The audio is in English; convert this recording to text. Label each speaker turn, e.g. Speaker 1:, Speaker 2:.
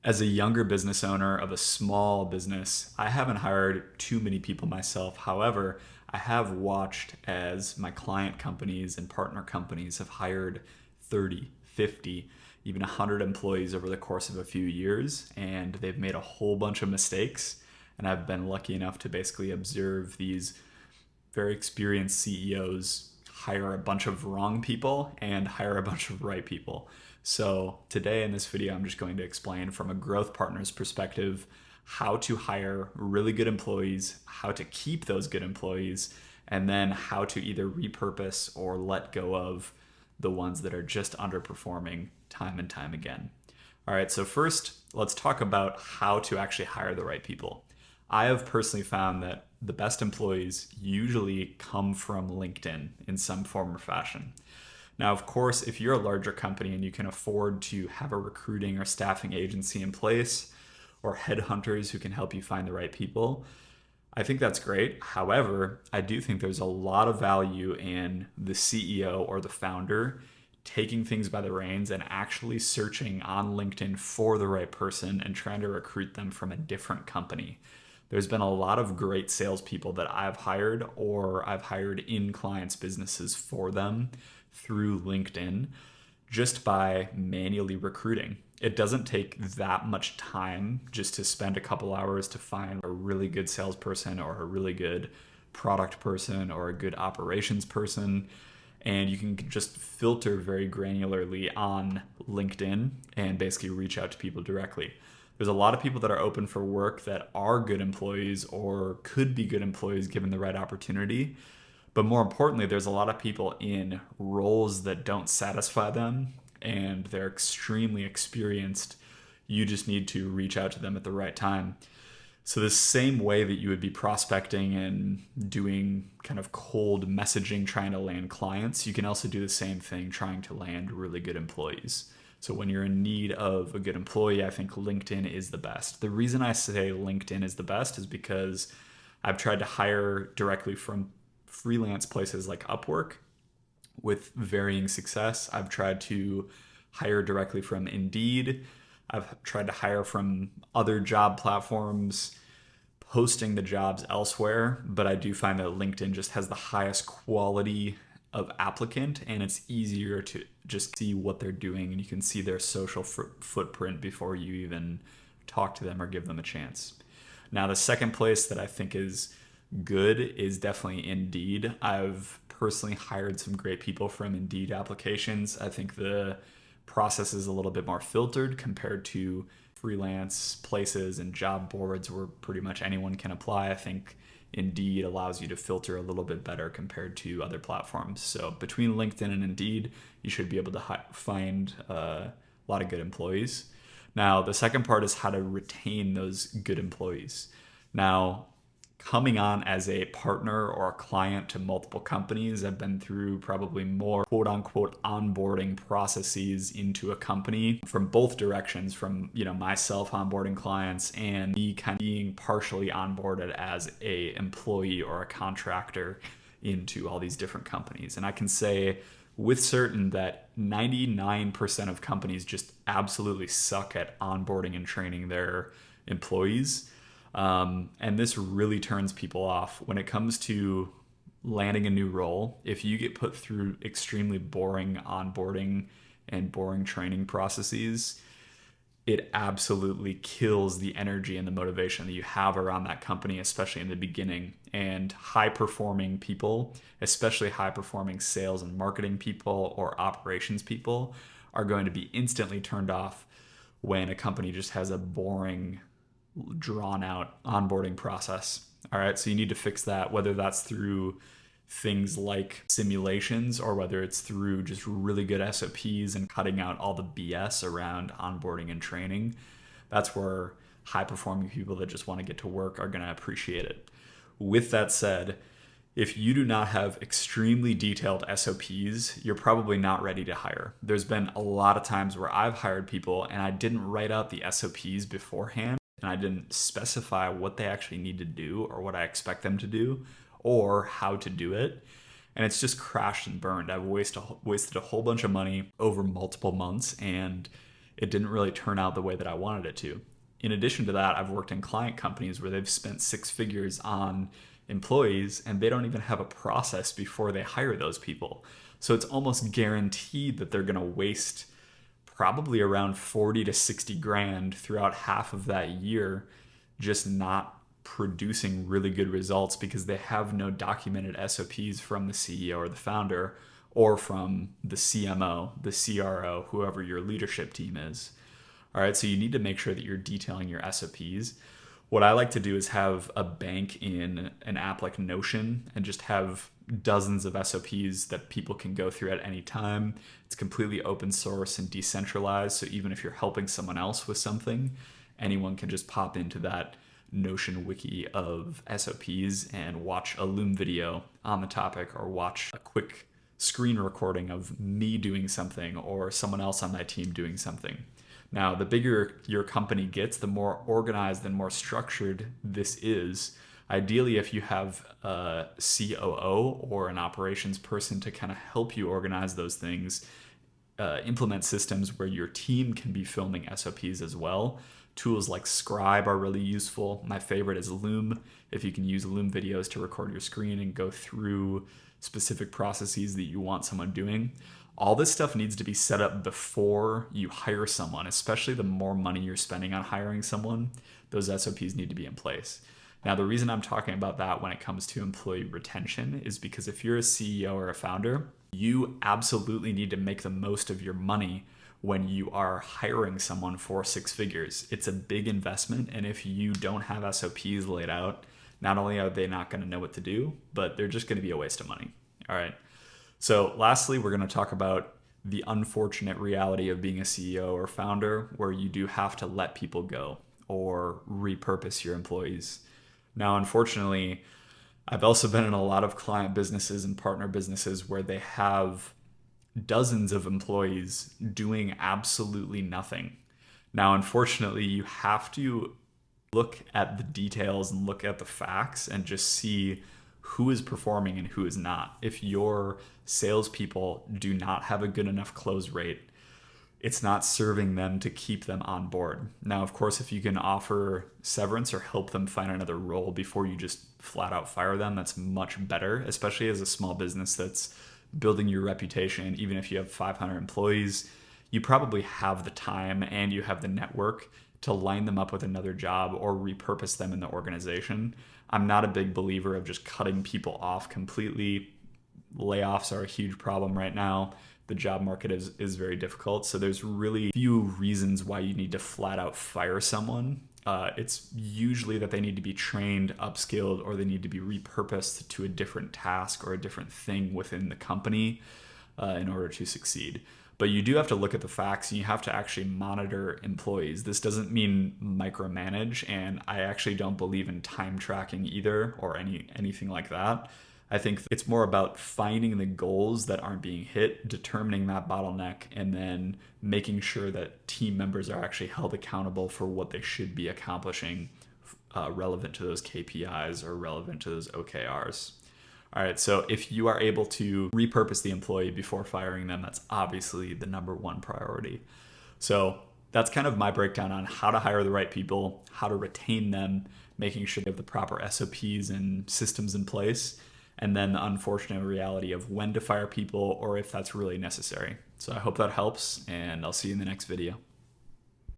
Speaker 1: As a younger business owner of a small business, I haven't hired too many people myself. However, I have watched as my client companies and partner companies have hired 30, 50, even 100 employees over the course of a few years, and they've made a whole bunch of mistakes. And I've been lucky enough to basically observe these very experienced CEOs hire a bunch of wrong people and hire a bunch of right people. So today in this video, I'm just going to explain from a growth partner's perspective how to hire really good employees, how to keep those good employees, and then how to either repurpose or let go of the ones that are just underperforming time and time again. All right, so first, let's talk about how to actually hire the right people. I have personally found that the best employees usually come from LinkedIn in some form or fashion. Now, of course, if you're a larger company and you can afford to have a recruiting or staffing agency in place or headhunters who can help you find the right people, I think that's great. However, I do think there's a lot of value in the CEO or the founder taking things by the reins and actually searching on LinkedIn for the right person and trying to recruit them from a different company. There's been a lot of great salespeople that I've hired or I've hired in clients' businesses for them through LinkedIn just by manually recruiting. It doesn't take that much time just to spend a couple hours to find a really good salesperson or a really good product person or a good operations person. And you can just filter very granularly on LinkedIn and basically reach out to people directly. There's a lot of people that are open for work that are good employees or could be good employees given the right opportunity. But more importantly, there's a lot of people in roles that don't satisfy them and they're extremely experienced. You just need to reach out to them at the right time. So the same way that you would be prospecting and doing kind of cold messaging trying to land clients, you can also do the same thing trying to land really good employees. So when you're in need of a good employee, I think LinkedIn is the best. The reason I say LinkedIn is the best is because I've tried to hire directly from freelance places like Upwork with varying success. I've tried to hire directly from Indeed. I've tried to hire from other job platforms, posting the jobs elsewhere, but I do find that LinkedIn just has the highest quality of applicant and it's easier to just see what they're doing and you can see their social footprint before you even talk to them or give them a chance. Now, the second place that I think is good is definitely Indeed. I've personally hired some great people from Indeed applications. I think the process is a little bit more filtered compared to freelance places and job boards where pretty much anyone can apply. I think Indeed allows you to filter a little bit better compared to other platforms. So between LinkedIn and Indeed, you should be able to find a lot of good employees. Now, the second part is how to retain those good employees. Now, coming on as a partner or a client to multiple companies, I've been through probably more quote unquote onboarding processes into a company from both directions, from myself onboarding clients and me kind of being partially onboarded as a employee or a contractor into all these different companies. And I can say with certain that 99% of companies just absolutely suck at onboarding and training their employees. And this really turns people off when it comes to landing a new role. If you get put through extremely boring onboarding and boring training processes, it absolutely kills the energy and the motivation that you have around that company, especially in the beginning. And high performing people, especially high performing sales and marketing people or operations people, are going to be instantly turned off when a company just has a boring, drawn out onboarding process. All right, so you need to fix that, whether that's through things like simulations or whether it's through just really good SOPs and cutting out all the BS around onboarding and training. That's where high performing people that just want to get to work are going to appreciate it. With that said, if you do not have extremely detailed SOPs, you're probably not ready to hire. There's been a lot of times where I've hired people and I didn't write out the SOPs beforehand and I didn't specify what they actually need to do or what I expect them to do or how to do it. And it's just crashed and burned. I've wasted a whole bunch of money over multiple months, and it didn't really turn out the way that I wanted it to. In addition to that, I've worked in client companies where they've spent six figures on employees and they don't even have a process before they hire those people. So it's almost guaranteed that they're going to waste probably around 40 to 60 grand throughout half of that year just not producing really good results because they have no documented SOPs from the CEO or the founder or from the CMO, the CRO, whoever your leadership team is. All right, so you need to make sure that you're detailing your SOPs. What I like to do is have a bank in an app like Notion and just have dozens of SOPs that people can go through at any time. It's completely open source and decentralized, so even if you're helping someone else with something, anyone can just pop into that Notion wiki of SOPs and watch a Loom video on the topic or watch a quick screen recording of me doing something or someone else on my team doing something. Now, the bigger your company gets, the more organized and more structured this is. Ideally, if you have a COO or an operations person to kind of help you organize those things, implement systems where your team can be filming SOPs as well. Tools like Scribe are really useful. My favorite is Loom. If you can use Loom videos to record your screen and go through specific processes that you want someone doing. All this stuff needs to be set up before you hire someone, especially the more money you're spending on hiring someone, those SOPs need to be in place. Now, the reason I'm talking about that when it comes to employee retention is because if you're a CEO or a founder, you absolutely need to make the most of your money when you are hiring someone for six figures. It's a big investment, and if you don't have SOPs laid out, not only are they not going to know what to do, but they're just going to be a waste of money. All right. So lastly, we're going to talk about the unfortunate reality of being a CEO or founder where you do have to let people go or repurpose your employees. Now, unfortunately, I've also been in a lot of client businesses and partner businesses where they have dozens of employees doing absolutely nothing. Now, unfortunately, you have to look at the details and look at the facts and just see who is performing and who is not. If your salespeople do not have a good enough close rate, it's not serving them to keep them on board. Now, of course, if you can offer severance or help them find another role before you just flat out fire them, that's much better, especially as a small business that's building your reputation. Even if you have 500 employees, you probably have the time and you have the network to line them up with another job or repurpose them in the organization. I'm not a big believer of just cutting people off completely. Layoffs are a huge problem right now. The job market is very difficult. So there's really few reasons why you need to flat out fire someone. It's usually that they need to be trained, upskilled, or they need to be repurposed to a different task or a different thing within the company in order to succeed. But you do have to look at the facts and you have to actually monitor employees. This doesn't mean micromanage, and I actually don't believe in time tracking either or anything like that. I think it's more about finding the goals that aren't being hit, determining that bottleneck, and then making sure that team members are actually held accountable for what they should be accomplishing relevant to those KPIs or relevant to those OKRs. All right, so if you are able to repurpose the employee before firing them, that's obviously the number one priority. So that's kind of my breakdown on how to hire the right people, how to retain them, making sure they have the proper SOPs and systems in place, and then the unfortunate reality of when to fire people or if that's really necessary. So I hope that helps, and I'll see you in the next video.